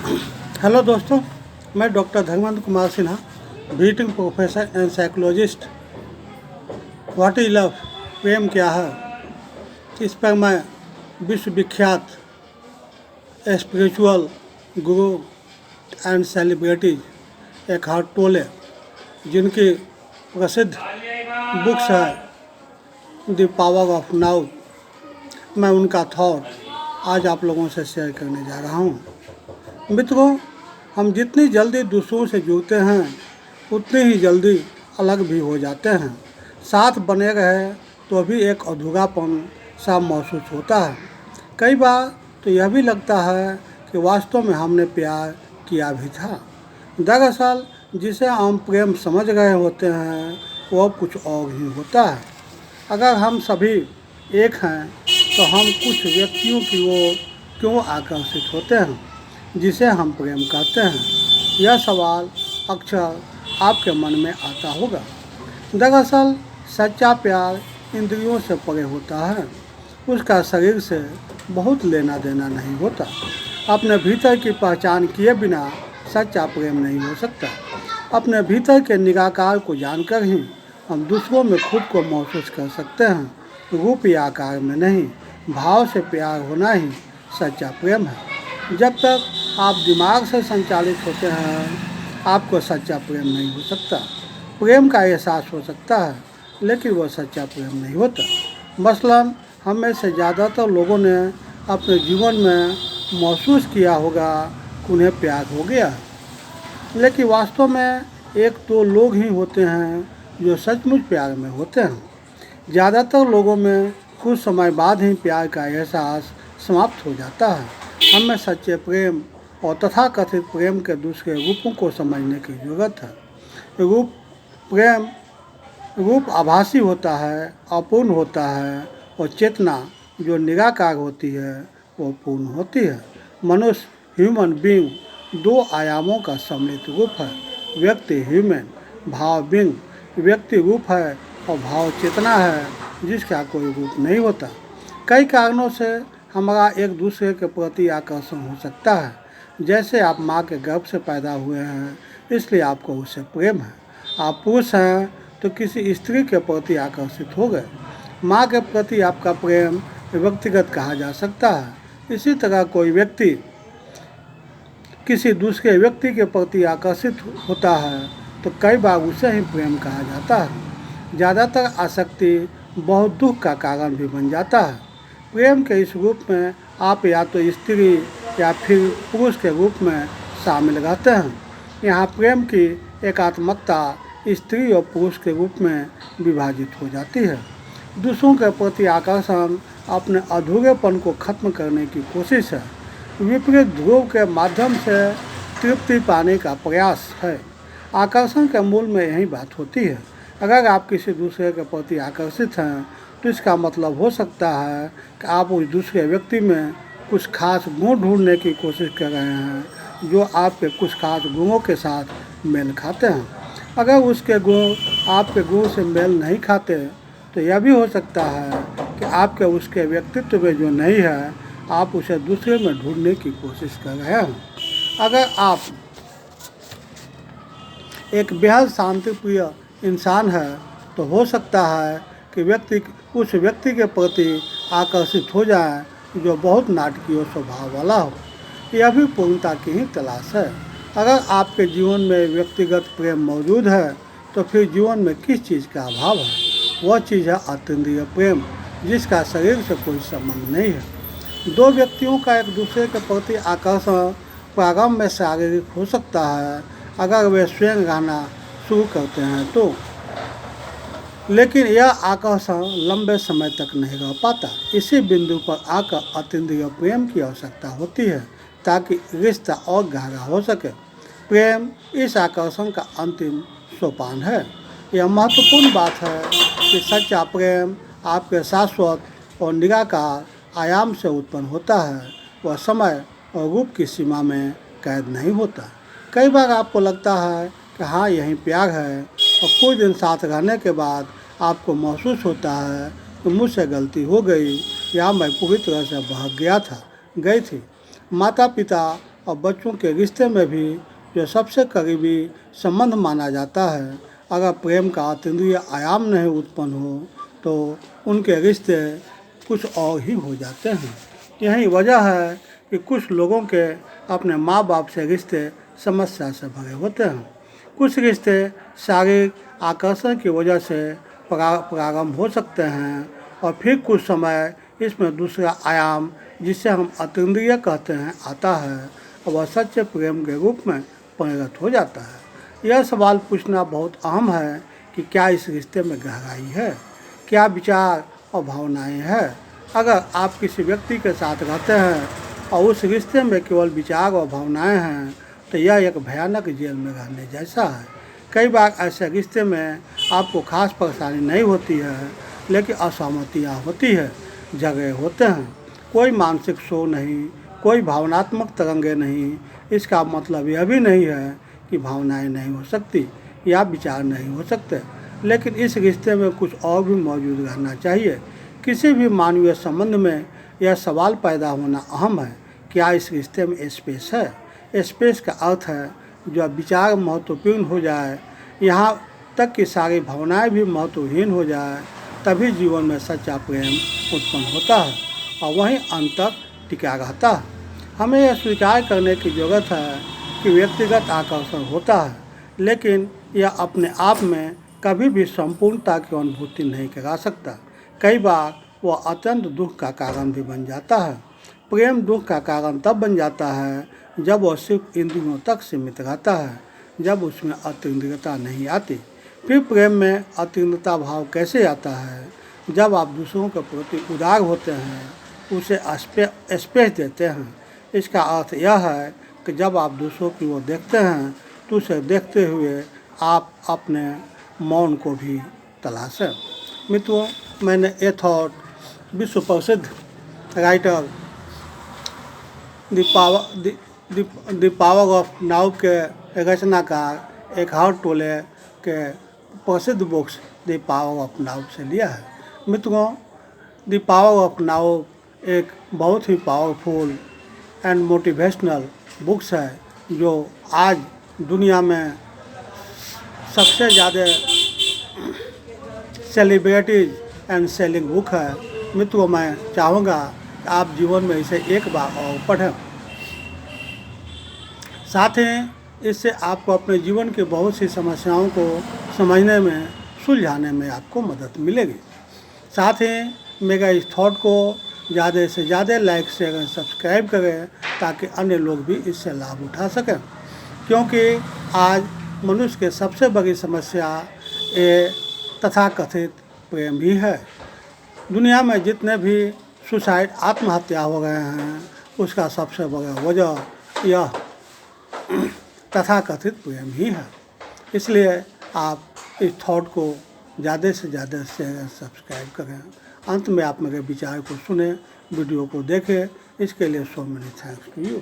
Hello दोस्तों, मैं doctor Dharmendra Kumar Sinha, visiting professor and psychologist. What is love, प्रेम क्या है, इस पर मैं विश्व विख्यात स्पिरिचुअल गुरु एंड सेलिब्रिटीज एकहार्ट टोले, जिनकी प्रसिद्ध बुक्स है द पावर ऑफ नाउ, मैं उनका थॉट आज आप लोगों से शेयर करने जा रहा हूँ। मित्रों, हम जितनी जल्दी दूसरों से जुड़ते हैं उतनी ही जल्दी अलग भी हो जाते हैं। साथ बने रहे तो भी एक अधूरापन सा महसूस होता है। कई बार तो यह भी लगता है कि वास्तव में हमने प्यार किया भी था। दरअसल जिसे हम प्रेम समझ रहे होते हैं वह कुछ और ही होता है। अगर हम सभी एक हैं तो हम कुछ व्यक्तियों की ओर क्यों आकर्षित होते हैं जिसे हम प्रेम कहते हैं? यह सवाल अक्सर आपके मन में आता होगा। दरअसल सच्चा प्यार इंद्रियों से परे होता है। उसका शरीर से बहुत लेना देना नहीं होता। अपने भीतर की पहचान किए बिना सच्चा प्रेम नहीं हो सकता। अपने भीतर के निराकार को जानकर ही हम दूसरों में खुद को महसूस कर सकते हैं। रूप या आकार में नहीं, भाव से प्यार होना ही सच्चा प्रेम है। जब तक आप दिमाग से संचालित होते हैं, आपको सच्चा प्रेम नहीं हो सकता। प्रेम का एहसास हो सकता है, लेकिन वह सच्चा प्रेम नहीं होता। मसलन हम में से ज़्यादातर लोगों ने अपने जीवन में महसूस किया होगा कि उन्हें प्यार हो गया है, लेकिन वास्तव में एक दो लोग ही होते हैं जो सचमुच प्यार में होते हैं। ज़्यादातर लोगों में कुछ समय बाद ही प्यार का एहसास समाप्त हो जाता है। हमें सच्चे प्रेम और तथाकथित प्रेम के दूसरे रूपों को समझने की जरूरत है। रूप आभासी होता है, अपूर्ण होता है, और चेतना जो निराकार होती है वो पूर्ण होती है। मनुष्य, ह्यूमन बीइंग, दो आयामों का सम्मिलित रूप है। व्यक्ति ह्यूमन, भाव बीइंग व्यक्ति रूप है और भाव चेतना है जिसका कोई रूप नहीं होता। कई कारणों से हमारा एक दूसरे के प्रति आकर्षण हो सकता है। जैसे आप माँ के गर्भ से पैदा हुए हैं, इसलिए आपको उससे प्रेम है। आप पुरुष हैं तो किसी स्त्री के प्रति आकर्षित हो गए। माँ के प्रति आपका प्रेम व्यक्तिगत कहा जा सकता है। इसी तरह कोई व्यक्ति किसी दूसरे व्यक्ति के प्रति आकर्षित होता है तो कई बार उसे ही प्रेम कहा जाता है। ज़्यादातर आसक्ति बहुत दुख का कारण भी बन जाता है। प्रेम के इस रूप में आप या तो स्त्री या फिर पुरुष के रूप में शामिल रहते हैं। यहाँ प्रेम की एकात्मकता स्त्री और पुरुष के रूप में विभाजित हो जाती है। दूसरों के प्रति आकर्षण अपने अधूरेपन को खत्म करने की कोशिश है। विपरीत ध्रुव के माध्यम से तृप्ति पाने का प्रयास है। आकर्षण के मूल में यही बात होती है। अगर आप किसी दूसरे के प्रति आकर्षित हैं तो इसका मतलब हो सकता है कि आप उस दूसरे व्यक्ति में कुछ खास गुण ढूंढने की कोशिश कर रहे हैं जो आपके कुछ खास गुणों के साथ मेल खाते हैं। अगर उसके गुण आपके गुण से मेल नहीं खाते तो यह भी हो सकता है कि आपके उसके व्यक्तित्व में जो नहीं है, आप उसे दूसरे में ढूंढने की कोशिश कर रहे हैं। अगर आप एक बेहद शांतिप्रिय इंसान है तो हो सकता है कि व्यक्ति उस व्यक्ति के प्रति आकर्षित हो जाए जो बहुत नाटकीय स्वभाव वाला हो। यह भी पूर्णता की ही तलाश है। अगर आपके जीवन में व्यक्तिगत प्रेम मौजूद है तो फिर जीवन में किस चीज़ का अभाव है? वह चीज़ है अतीन्द्रिय प्रेम, जिसका शरीर से कोई संबंध नहीं है। दो व्यक्तियों का एक दूसरे के प्रति आकर्षण प्रारंभ में शारीरिक हो सकता है अगर वे स्वयं रहना शुरू करते हैं तो, लेकिन यह आकर्षण लंबे समय तक नहीं रह पाता। इसी बिंदु पर आकर अतीन्द्रिय प्रेम की आवश्यकता होती है ताकि रिश्ता और गहरा हो सके। प्रेम इस आकर्षण का अंतिम सोपान है। यह महत्वपूर्ण बात है कि सच्चा प्रेम आपके शाश्वत और निराकार आयाम से उत्पन्न होता है। वह समय और रूप की सीमा में कैद नहीं होता। कई बार आपको लगता है कि हाँ, यही प्यार है, और कुछ दिन साथ रहने के बाद आपको महसूस होता है कि मुझसे गलती हो गई या मैं पूरी तरह से बहक गई थी। माता पिता और बच्चों के रिश्ते में भी जो सबसे करीबी संबंध माना जाता है, अगर प्रेम का अतीन्द्रिय आयाम नहीं उत्पन्न हो तो उनके रिश्ते कुछ और ही हो जाते हैं। यही वजह है कि कुछ लोगों के अपने माँ बाप से रिश्ते समस्या से भरे होते हैं। कुछ रिश्ते शारीरिक आकर्षण की वजह से प्रारंभ हो सकते हैं और फिर कुछ समय इसमें दूसरा आयाम, जिसे हम अतीन्द्रिय कहते हैं, आता है और वह सच्चे प्रेम के रूप में परिणत हो जाता है। यह सवाल पूछना बहुत अहम है कि क्या इस रिश्ते में गहराई है, क्या विचार और भावनाएं हैं। अगर आप किसी व्यक्ति के साथ रहते हैं और उस रिश्ते में केवल विचार और भावनाएं हैं तो यह एक भयानक जेल में रहने जैसा है। कई बार ऐसे रिश्ते में आपको खास परेशानी नहीं होती है, लेकिन असहमतियाँ होती है, झगड़े होते हैं। कोई मानसिक शोर नहीं, कोई भावनात्मक तरंगे नहीं। इसका मतलब यह भी नहीं है कि भावनाएं नहीं हो सकती या विचार नहीं हो सकते, लेकिन इस रिश्ते में कुछ और भी मौजूद रहना चाहिए। किसी भी मानवीय संबंध में यह सवाल पैदा होना अहम है, क्या इस रिश्ते में स्पेस है। स्पेस का अर्थ है जब विचार महत्वपूर्ण हो जाए, यहाँ तक कि सारी भावनाएं भी महत्वहीन हो जाए, तभी जीवन में सच्चा प्रेम उत्पन्न होता है और वहीं अंत तक टिका रहता है। हमें यह स्वीकार करने की ज़रूरत है कि व्यक्तिगत आकर्षण होता है, लेकिन यह अपने आप में कभी भी संपूर्णता की अनुभूति नहीं करा सकता। कई बार वह अत्यंत दुख का कारण भी बन जाता है। प्रेम दुख का कारण तब बन जाता है जब वह सिर्फ इंद्रियों तक सीमित रहता है, जब उसमें अतीन्द्रियता नहीं आती। फिर प्रेम में अतीन्द्रियता भाव कैसे आता है? जब आप दूसरों के प्रति उदार होते हैं, उसे स्पेस देते हैं। इसका अर्थ यह है कि जब आप दूसरों की ओर देखते हैं तो उसे देखते हुए आप अपने मौन को भी तलाशें। मित्रों, मैंने ए थॉट विश्व प्रसिद्ध writer the power of now के रचनाकार एकहार्ट टोले के प्रसिद्ध books the power of now से लिया है। मित्रों, द पावर ऑफ नाउ एक बहुत ही पावरफुल एंड मोटिवेशनल बुक्स है, जो आज दुनिया में सबसे ज़्यादा सेलिब्रिटीज एंड सेलिंग बुक है। मित्रों, मैं चाहूँगा कि आप जीवन में इसे एक बार और पढ़ें। साथ ही इससे आपको अपने जीवन की बहुत सी समस्याओं को समझने में, सुलझाने में आपको मदद मिलेगी। साथ ही मेरा इस थॉट को ज़्यादा से ज़्यादा लाइक, शेयर और सब्सक्राइब करें ताकि अन्य लोग भी इससे लाभ उठा सकें, क्योंकि आज मनुष्य की सबसे बड़ी समस्या ये तथाकथित प्रेम ही है। दुनिया में जितने भी सुसाइड, आत्महत्या हो गए हैं, उसका सबसे बड़ा वजह यह तथाकथित प्रेम ही है। इसलिए आप इस थॉट को ज़्यादा से ज़्यादा शेयर सब्सक्राइब करें। अंत में आप मेरे विचार को सुने, वीडियो को देखें। इसके लिए so many thanks to you.